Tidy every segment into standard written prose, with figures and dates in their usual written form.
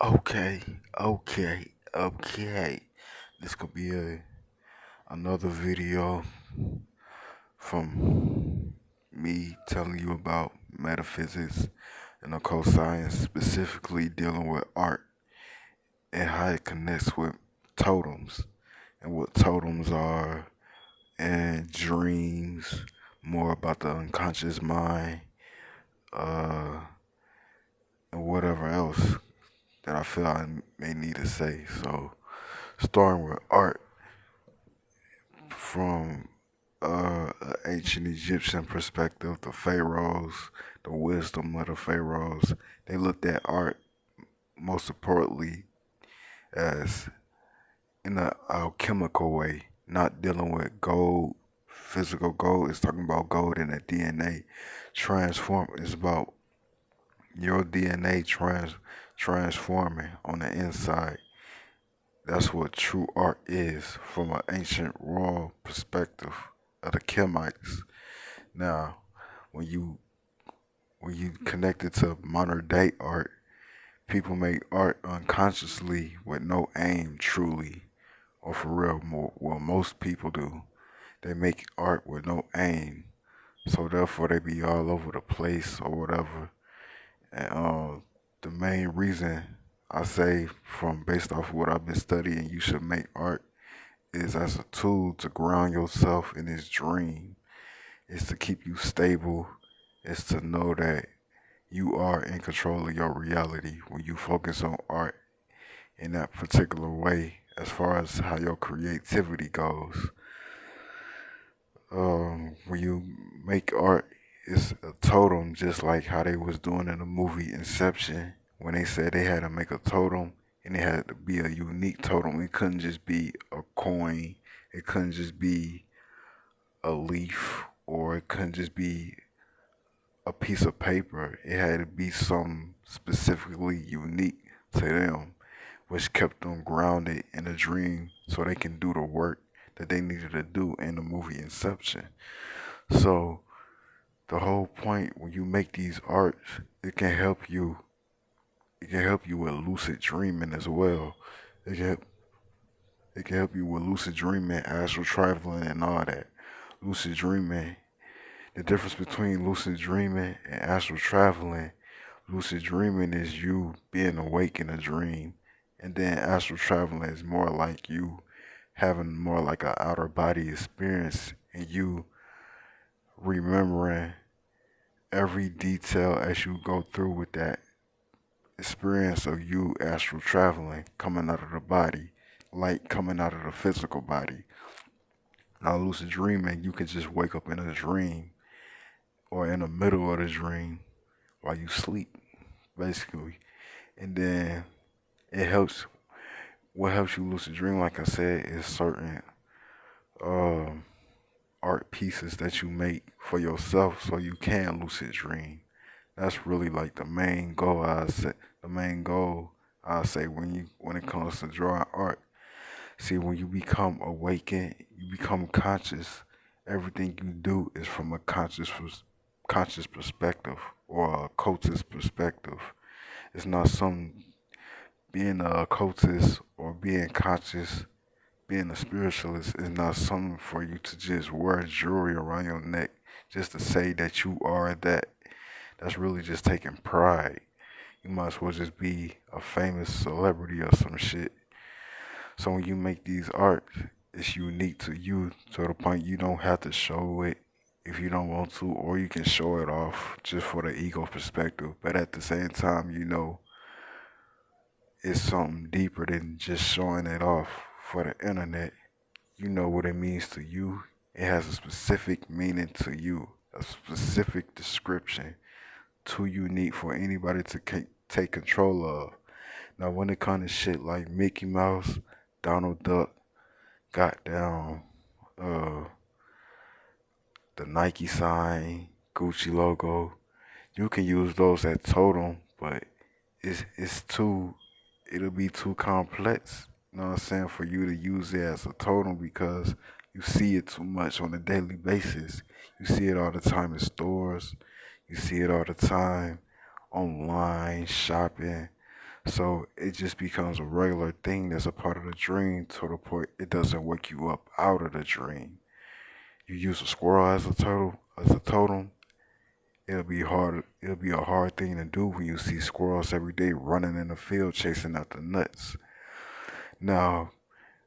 Okay, okay. This could be another video from me telling you about metaphysics and occult science, specifically dealing with art and how it connects with totems and what totems are and dreams, more about the unconscious mind, uh, and whatever else that I feel I may need to say. So, starting with art from an ancient Egyptian perspective, the pharaohs, the wisdom of the pharaohs, they looked at art most importantly as in an alchemical way, not dealing with gold, physical gold. It's talking about gold in the DNA transform. It's about your DNA transforming on the inside. That's what true art is from an ancient royal perspective of the Kemites. Now, when you when you connect it to modern day art, people make art unconsciously with no aim, truly, or for real. Well, most people do. They make art with no aim, so therefore they be all over the place or whatever. And the main reason I say, from based off of what I've been studying, you should make art is as a tool to ground yourself in this dream. It's to keep you stable. It's to know that you are in control of your reality when you focus on art in that particular way as far as how your creativity goes. When you make art, it's a totem, just like how they was doing in the movie Inception when they said they had to make a totem and it had to be a unique totem. It couldn't just be a coin. It couldn't just be a leaf, or it couldn't just be a piece of paper. It had to be something specifically unique to them, which kept them grounded in a dream so they can do the work that they needed to do in the movie Inception. So the whole point when you make these arts, it can help you. It can help you with lucid dreaming as well. It can help, it can help you with lucid dreaming, astral traveling, and all that. Lucid dreaming. The difference between lucid dreaming and astral traveling. Lucid dreaming is you being awake in a dream, and then astral traveling is more like you having more like an outer body experience and you remembering every detail as you go through with that experience of you astral traveling, coming out of the body, like coming out of the physical body. Now, lucid dreaming, you can just wake up in a dream or in the middle of the dream while you sleep, basically. And then it helps. What helps you lucid dream, like I said, is certain um, art pieces that you make for yourself so you can lucid dream. That's really like the main goal. I say the main goal. I say when it comes to drawing art. See, when you become awakened, you become conscious. Everything you do is from a conscious perspective or a occultist perspective. It's not some being a occultist or being conscious. Being a spiritualist is not something for you to just wear jewelry around your neck just to say that you are that. That's really just taking pride. You might as well just be a famous celebrity or some shit. So when you make these art, it's unique to you to the point you don't have to show it if you don't want to, or you can show it off just for the ego perspective. But at the same time, it's something deeper than just showing it off for the internet. You know what it means to you. It has a specific meaning to you, a specific description, too unique for anybody to take control of. Now, when it comes to shit like Mickey Mouse, Donald Duck, goddamn, uh, the Nike sign, Gucci logo, you can use those as totem, but it's too, it'll be too complex. You know what I'm saying? For you to use it as a totem because you see it too much on a daily basis. You see it all the time in stores. You see it all the time online shopping. So it just becomes a regular thing that's a part of the dream to the point it doesn't wake you up out of the dream. You use a squirrel as a totem, it'll be a hard thing to do when you see squirrels every day running in the field chasing after nuts. Now,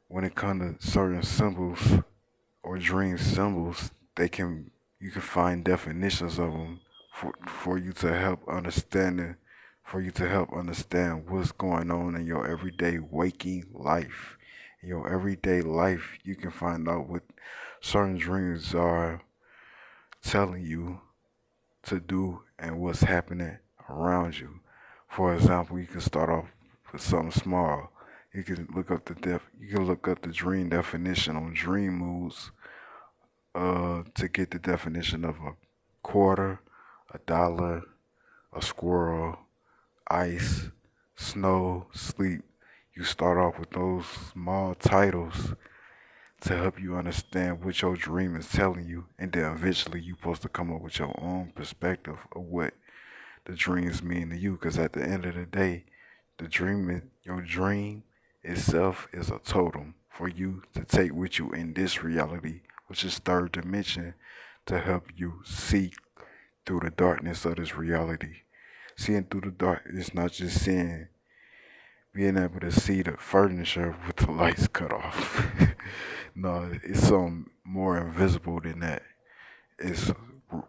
when it comes to certain symbols or dream symbols, they can you can find definitions of them for you to help understand what's going on in your everyday waking life. In your everyday life, you can find out what certain dreams are telling you to do and what's happening around you. For example, you can start off with something small. You can look up the dream definition on Dream Moods to get the definition of a quarter, a dollar, a squirrel, ice, snow, sleep. You start off with those small titles to help you understand what your dream is telling you, and then eventually you're supposed to come up with your own perspective of what the dreams mean to you. Because at the end of the day, your dream itself is a totem for you to take with you in this reality, which is third dimension, to help you see through the darkness of this reality. Seeing through the dark is not just being able to see the furniture with the lights cut off. No, it's something more invisible than that. It's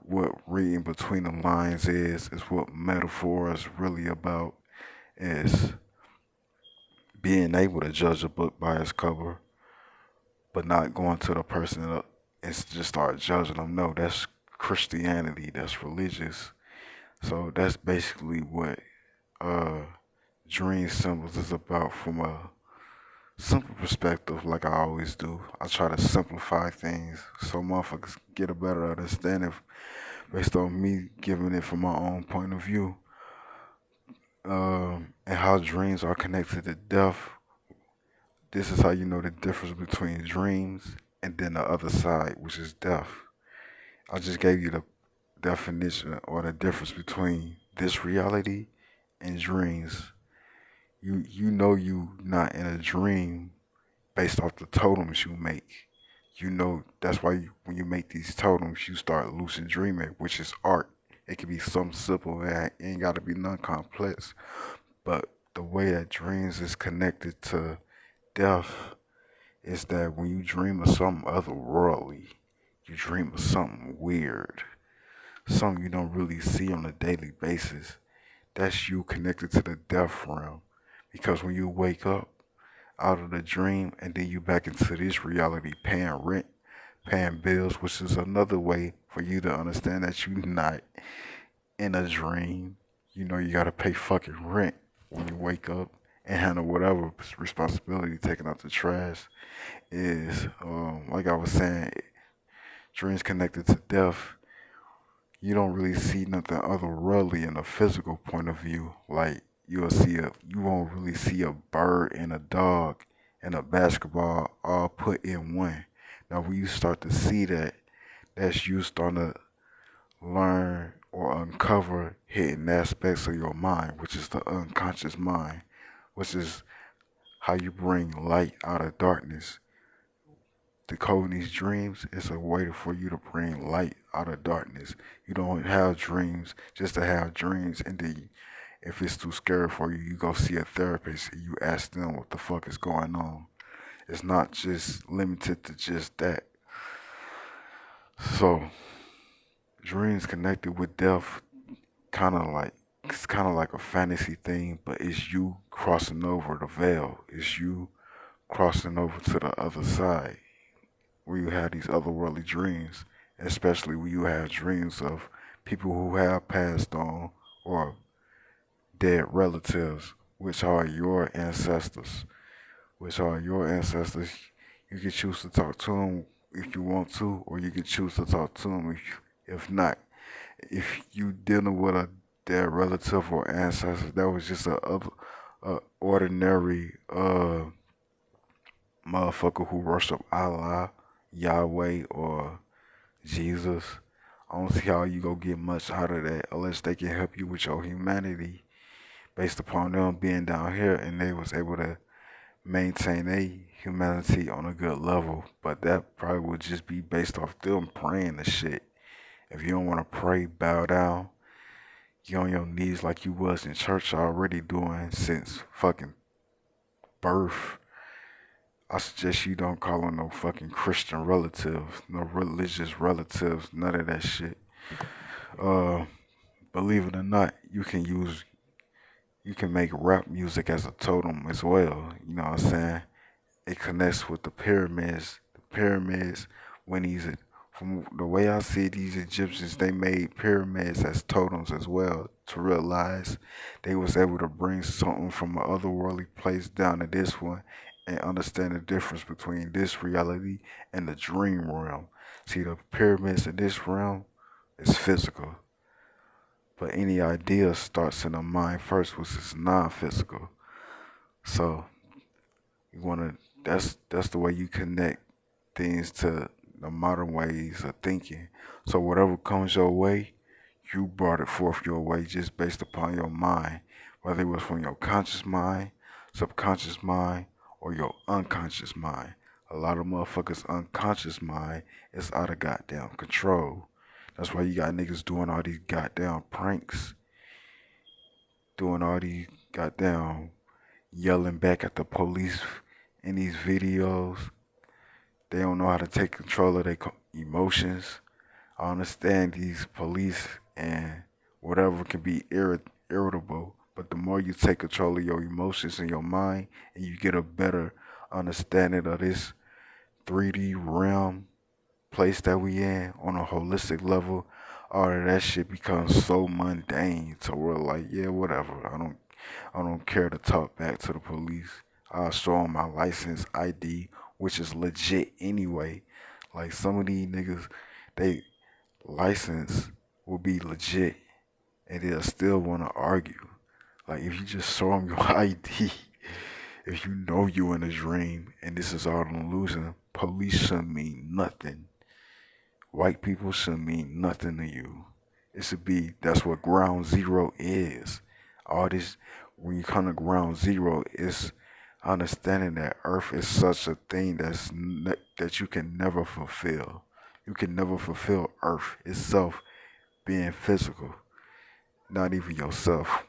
what reading between the lines is what metaphor is really about, is being able to judge a book by its cover, but not going to the person and just start judging them. No, that's Christianity, that's religious. So that's basically what uh, dream symbols is about from a simple perspective, like I always do. I try to simplify things so motherfuckers get a better understanding based on me giving it from my own point of view. And how dreams are connected to death. This is how you know the difference between dreams and then the other side, which is death. I just gave you the definition or the difference between this reality and dreams. You know you not in a dream based off the totems you make. You know that's why when you make these totems, you start lucid dreaming, which is art. It can be something simple, it ain't got to be none complex. But the way that dreams is connected to death is that when you dream of something otherworldly, you dream of something weird, something you don't really see on a daily basis. That's you connected to the death realm. Because when you wake up out of the dream and then you back into this reality paying rent, paying bills, which is another way for you to understand that you're not in a dream. You know you gotta pay fucking rent when you wake up and handle whatever responsibility taking out the trash is. Like I was saying, dreams connected to death. You don't really see nothing otherworldly in a physical point of view. Like you won't really see a bird and a dog and a basketball all put in one. Now, when you start to see that, that's you starting to learn or uncover hidden aspects of your mind, which is the unconscious mind, which is how you bring light out of darkness. Decoding these dreams is a way for you to bring light out of darkness. You don't have dreams just to have dreams, and then if it's too scary for you, you go see a therapist and you ask them what the fuck is going on. It's not just limited to just that. So, dreams connected with death, it's kind of like a fantasy thing, but it's you crossing over the veil. It's you crossing over to the other side, where you have these otherworldly dreams, especially when you have dreams of people who have passed on or dead relatives, which are your ancestors, You can choose to talk to them if you want to, or you can choose to talk to them if not. If you dealing with a dead relative or ancestor that was just a ordinary motherfucker who worship Allah, Yahweh, or Jesus, I don't see how you go get much out of that unless they can help you with your humanity. based upon them being down here, and they was able to maintain a humanity on a good level. But that probably would just be based off them praying the shit. If you don't want to pray, bow down, you on your knees like you was in church already doing since fucking birth. I suggest you don't call on no fucking Christian relatives, no religious relatives, none of that shit. Uh, Believe it or not, you can make rap music as a totem as well. You know what I'm saying? It connects with the pyramids. The pyramids, when these, from the way I see it, these Egyptians, they made pyramids as totems as well to realize they was able to bring something from an otherworldly place down to this one and understand the difference between this reality and the dream realm. See, the pyramids in this realm is physical, but any idea starts in the mind first, which is non-physical. So you wanna that's the way you connect things to the modern ways of thinking. So whatever comes your way, you brought it forth your way just based upon your mind, whether it was from your conscious mind, subconscious mind, or your unconscious mind. A lot of motherfuckers' unconscious mind is out of goddamn control. That's why you got niggas doing all these goddamn pranks, doing all these goddamn yelling back at the police in these videos. They don't know how to take control of their emotions. I understand these police and whatever can be irritable, but the more you take control of your emotions and your mind, and you get a better understanding of this 3D realm place that we in on a holistic level, all of that shit becomes so mundane. So we're like, yeah, whatever. I don't care to talk back to the police. I'll show them my license ID, which is legit anyway. Like some of these niggas, they license will be legit, and they'll still want to argue. Like if you just show them your ID, if you know you in a dream and this is all an illusion, police shouldn't mean nothing. White people shouldn't mean nothing to you. It should be that's what ground zero is. All this when you come to ground zero is understanding that Earth is such a thing that you can never fulfill. You can never fulfill Earth itself being physical, not even yourself.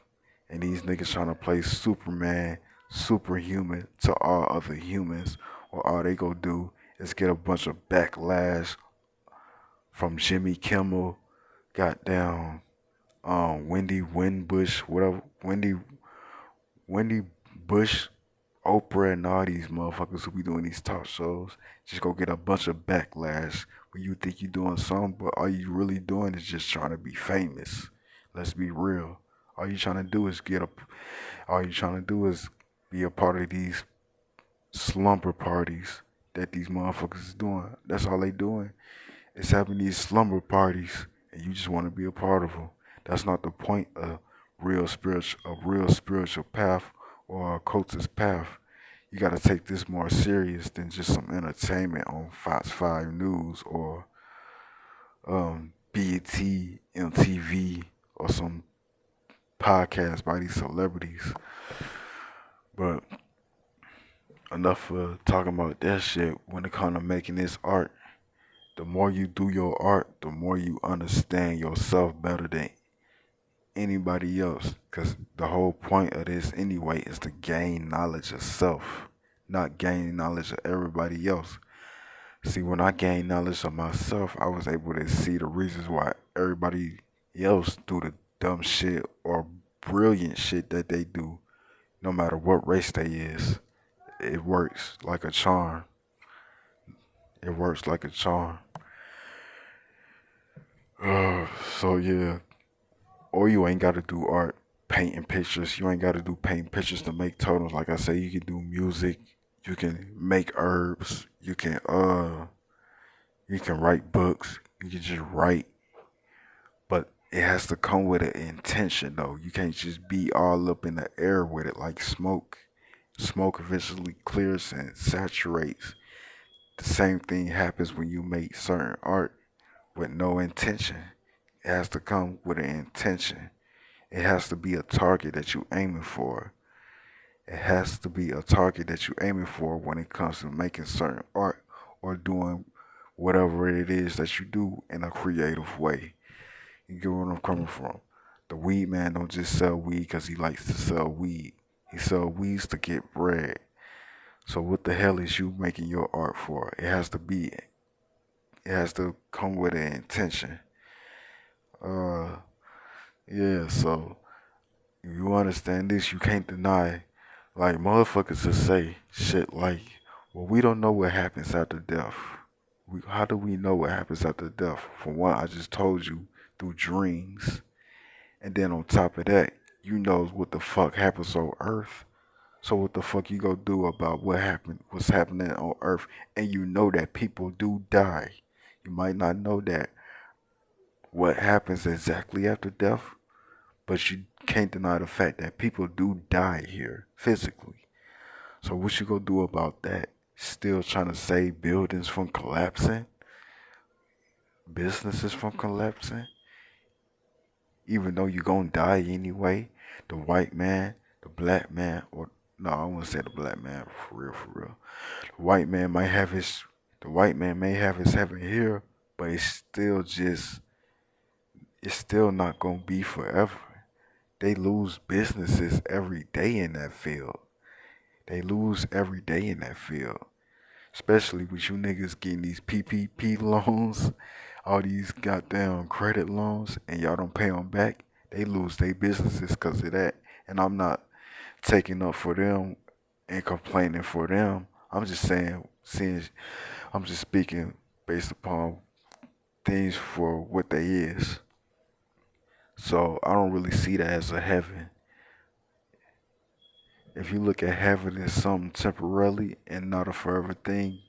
And these niggas trying to play Superman, superhuman to all other humans, or all they go do is get a bunch of backlash from Jimmy Kimmel, goddamn, Wendy Winbush, whatever, Wendy Bush, Oprah, and all these motherfuckers who be doing these talk shows. Just go get a bunch of backlash when you think you're doing something, but all you really doing is just trying to be famous. Let's be real. All you trying to do is all you trying to do is be a part of these slumber parties that these motherfuckers is doing. That's all they doing. It's having these slumber parties, and you just want to be a part of them. That's not the point of real spiritual path or a occultist path. You got to take this more serious than just some entertainment on Fox 5 News or BET, MTV, or some podcast by these celebrities. But enough of talking about that shit. When it comes to making this art, the more you do your art, the more you understand yourself better than anybody else. Because the whole point of this anyway is to gain knowledge of self, not gain knowledge of everybody else. See, when I gained knowledge of myself, I was able to see the reasons why everybody else do the dumb shit or brilliant shit that they do, no matter what race they is. It works like a charm. It works like a charm. So yeah, or you ain't gotta do art, painting pictures. You ain't gotta do painting pictures to make totems. Like I say, you can do music. You can make herbs. You can write books. You can just write, but it has to come with an intention though. You can't just be all up in the air with it like smoke. Smoke eventually clears and saturates. The same thing happens when you make certain art with no intention. It has to come with an intention. It has to be a target that you aiming for. It has to be a target that you aiming for when it comes to making certain art or doing whatever it is that you do in a creative way. You get where I'm coming from? The weed man don't just sell weed because he likes to sell weed. He sell weeds to get bread. So what the hell is you making your art for? It has to come with an intention. Uh, yeah. So if you understand this, you can't deny. Like motherfuckers to say shit like, "Well, we don't know what happens after death." How do we know what happens after death? For one, I just told you through dreams. And then on top of that, you know what the fuck happens on Earth. So what the fuck you gonna do about what's happening on Earth? And you know that people do die. You might not know that what happens exactly after death, but you can't deny the fact that people do die here physically. So what you gonna do about that? Still trying to save buildings from collapsing, businesses from collapsing, even though you're gonna die anyway. The white man, the black man, or no, I wouldn't say the black man for real, for real. The white man might have his, the white man may have his heaven here, but it's still not gonna be forever. They lose businesses every day in that field. They lose every day in that field. Especially with you niggas getting these PPP loans, all these goddamn credit loans, and y'all don't pay them back. They lose their businesses because of that. And I'm not taking up for them and complaining for them. I'm just I'm just speaking based upon things for what they is. So I don't really see that as a heaven. If you look at heaven as something temporarily and not a forever thing,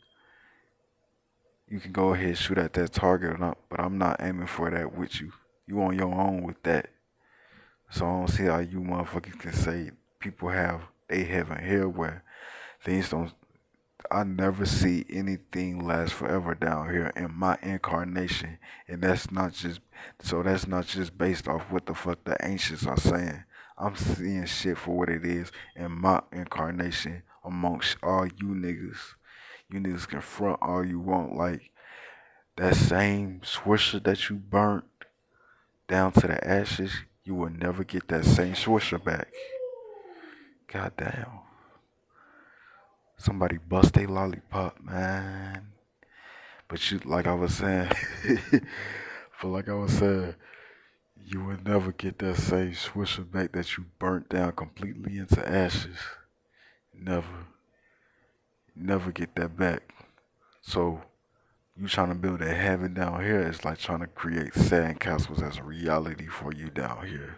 you can go ahead and shoot at that target or not, but I'm not aiming for that with you. You on your own with that. So I don't see how you motherfuckers can say people have they heaven here where things don't. I never see anything last forever down here in my incarnation, and that's not just based off what the fuck the ancients are saying. I'm seeing shit for what it is in my incarnation amongst all you niggas. You niggas can front all you want, like that same swisher that you burnt down to the ashes, you will never get that same swisher back. God damn. Somebody bust a lollipop, man. But you, like I was saying, but like I was saying, you will never get that same swisher back that you burnt down completely into ashes. Never, never get that back. So you trying to build a heaven down here is like trying to create sandcastles as a reality for you down here.